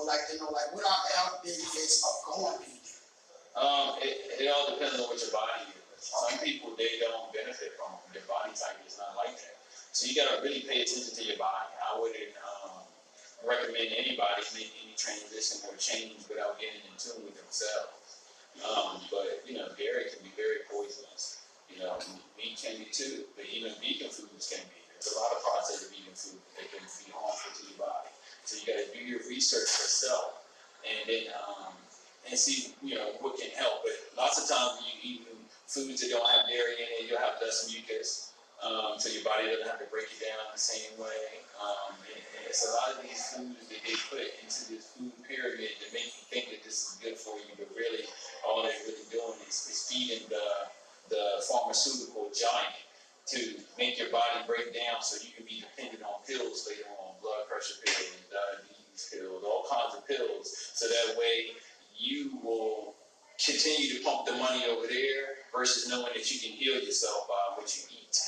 would like to know, like, what are the health benefits of going vegan? It all depends on what your body is. Some people, they don't benefit from it. Their body type is not like that. So you gotta really pay attention to your body. I wouldn't recommend anybody make any transition or change without getting in tune with themselves. But you know, dairy can be very poisonous. You know, meat can be too, but even vegan foods can be. There's a lot of processed vegan food that can be harmful to your body. So you gotta do your research yourself, and then and see, you know, what can help. But lots of times when you eat foods that don't have dairy in it, you'll have less mucus. So your body doesn't have to break it down the same way. And it's a lot of these foods that they put into this food pyramid that make you think that this is good for you, but really all they're really doing is feeding the pharmaceutical giant to make your body break down so you can be dependent on pills later on, blood pressure pills, diabetes pills, all kinds of pills, so that way you will continue to pump the money over there versus knowing that you can heal yourself by what you eat.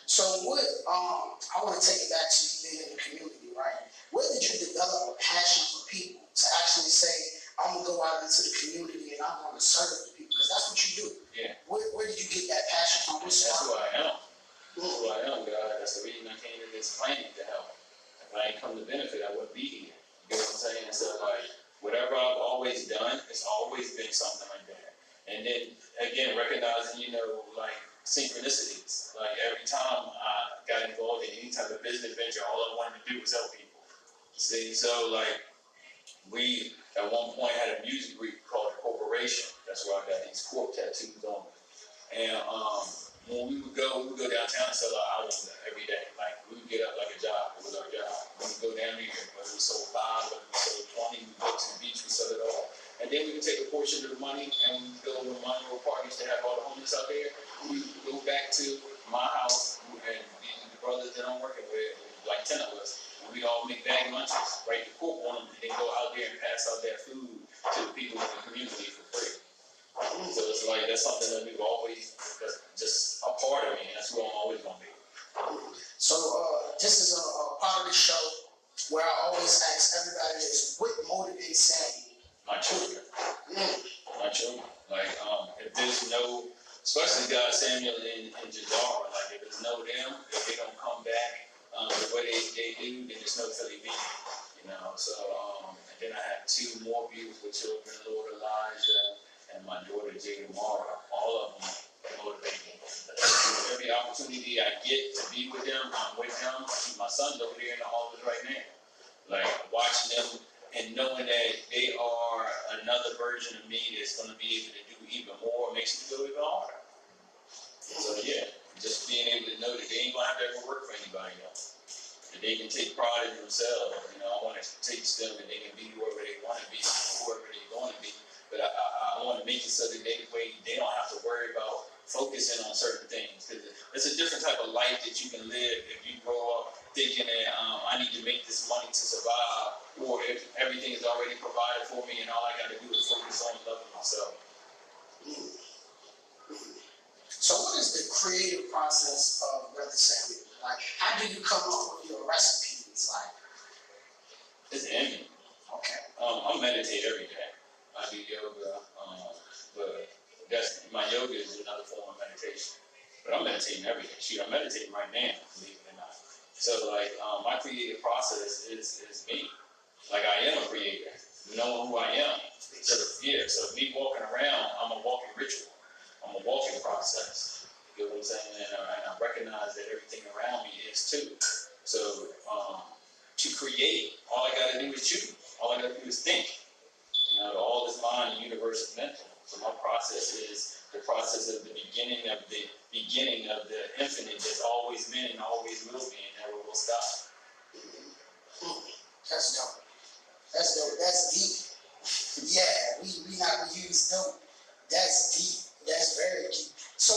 So what, I want to take it back to you being in the community, right? Where did you develop a passion for people to actually say, I'm going to go out into the community and I'm going to serve the people? Because that's what you do. Yeah. Where did you get that passion from? That's who I am. That's who I am, God. That's the reason I came to this planet to help. If I ain't come to benefit, I wouldn't be here. You know what I'm saying? So like, whatever I've always done, it's always been something like that. And then again, recognizing, you know, like synchronicities. Like every time I got involved in any type of business venture, all I wanted to do was help people. See, so like we at one point had a music group called The Corporation. That's where I got these corp tattoos on me. And when we would go downtown and sell our albums every day. Like we would get up like a job. It was our job. We would go down there, whether we sold 5, whether we sold 20, we would go to the beach, we sold it all. And then we would take a portion of the money and we would go to Monroe parties to have all the homeless out there. We would go back to my house and the brothers that I'm working with, like 10 of us, and we'd all make bag lunches, write the corp on them, and then go out there and pass out that food to the people in the community for free. So it's like, that's something that we've always, that's just a part of me, and that's who I'm always gonna be. So this is a part of the show where I always ask everybody is, what motivates Sammy? My children. My children. Like, if there's no, especially God, Samuel, and Jadara, like if there's no them, if they don't come back the way they do, then there's no Philly being. You know, so, and then I have 2 more beautiful children, Lord Elijah, and my daughter Jada Mara. All of them motivate me. Every opportunity I get to be with them, I'm with them. I see my sons over there in the office right now. Like watching them and knowing that they are another version of me that's going to be able to do even more makes me go even harder. So yeah, just being able to know that they ain't going to have to ever work for anybody else. That they can take pride in themselves. You know, I want to teach them that they can be whoever they want to be, whoever they're going to be. But I want to make it so that they don't have to worry about focusing on certain things. Because it's a different type of life that you can live if you grow up thinking that I need to make this money to survive, or if everything is already provided for me and all I got to do is focus on loving myself. So what is the creative process of Brother Samuel? Like, how do you come up with your recipes? Like, it's envy. Okay. I meditate every day. I do yoga, but my yoga is another form of meditation. But I'm meditating every day. Shoot, I'm meditating right now, believe it or not. So like, my creative process is me. Like I am a creator, knowing who I am. So yeah, so me walking around, I'm a walking ritual. I'm a walking process. You know what I'm saying? And I recognize that everything around me is too. So to create, all I gotta do is choose. All I gotta do is think. You know, all is mind, the universe is mental. So my process is the process of the beginning of the infinite that's always been and always will be and never will stop. That's dope. That's dope. That's deep. Yeah, we not gonna use dope. That's deep. That's very deep. So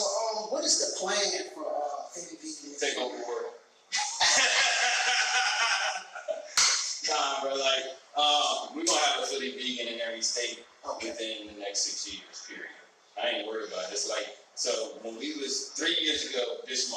what is the plan for Philly Vegan? Take over the world. Nah, bro, like, we're gonna have a Philly Vegan in every state within the next 6 years, period. I ain't worried about it. It's like, so when we was 3 years ago this